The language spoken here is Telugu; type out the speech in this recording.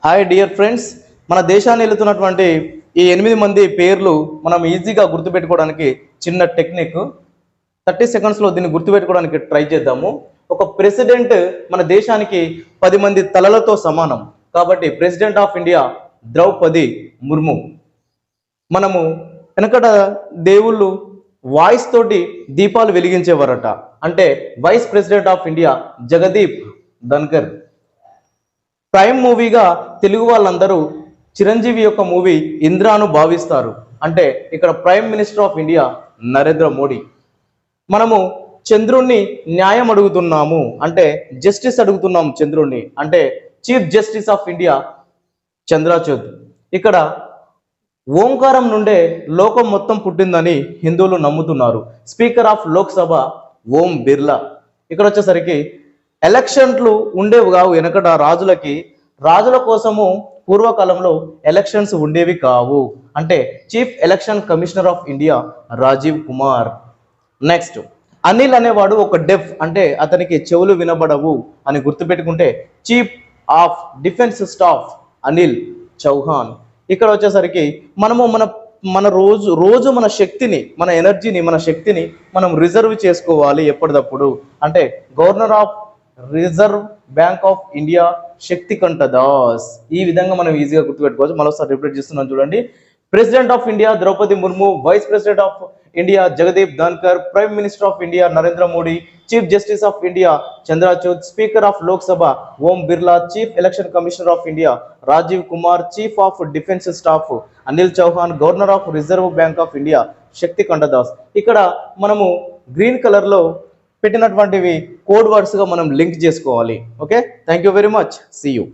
హాయ్ డియర్ ఫ్రెండ్స్, మన దేశాన్ని వెళుతున్నటువంటి ఈ 8 మంది పేర్లు మనం ఈజీగా గుర్తుపెట్టుకోవడానికి చిన్న టెక్నిక్ 30 సెకండ్స్లో దీన్ని గుర్తుపెట్టుకోవడానికి ట్రై చేద్దాము. ఒక ప్రెసిడెంట్ మన దేశానికి 10 మంది తలలతో సమానం. కాబట్టి president of India Droupadi Murmu. మనము వెనకట దేవుళ్ళు వాయిస్ తోటి దీపాలు వెలిగించేవారట. అంటే vice president of India Jagdeep Dhankhar. Prime మూవీగా తెలుగు వాళ్ళందరూ చిరంజీవి యొక్క మూవీ ఇంద్రాను భావిస్తారు. అంటే ఇక్కడ prime minister of India Narendra Modi. మనము చంద్రుణ్ణి న్యాయం అడుగుతున్నాము, అంటే జస్టిస్ అడుగుతున్నాము చంద్రుణ్ణి, అంటే chief justice of India Chandrachud. ఇక్కడ ఓంకారం నుండే లోకం మొత్తం పుట్టిందని హిందువులు నమ్ముతున్నారు. Speaker of Lok Sabha Om Birla. ఇక్కడ వచ్చేసరికి ఎలక్షన్లు ఉండేవి కావు. వెనకట రాజుల కోసము పూర్వకాలంలో ఎలక్షన్స్ ఉండేవి కావు. అంటే chief election commissioner of India Rajiv Kumar. Next, Anil అనేవాడు ఒక డెఫ్, అంటే అతనికి చెవులు వినబడవు అని గుర్తుపెట్టుకుంటే chief of defence staff Anil Chauhan. ఇక్కడ వచ్చేసరికి మనము మన రోజు మన శక్తిని, మన ఎనర్జీని, మన శక్తిని మనం రిజర్వ్ చేసుకోవాలి ఎప్పటికప్పుడు. అంటే governor of reserve bank of India Shaktikanta Das. ఈ విధంగా మనం ఈజీగా గుర్తుపెట్టుకోవచ్చు. మరోసారి రిపీట్ చేస్తున్నాను చూడండి. President of India Droupadi Murmu, vice president of India Jagdeep Dhankhar, prime minister of India Narendra Modi, chief justice of India Chandrachud, speaker of Lok Sabha Om Birla, chief election commissioner of India Rajiv Kumar, chief of defence staff Anil Chauhan, governor of reserve bank of India Shaktikanta Das. ఇక్కడ మనము గ్రీన్ కలర్ లో పెట్టినటువంటివి కోడ్ వర్డ్స్ గా మనం లింక్ చేసుకోవాలి. Okay, thank you very much. See you.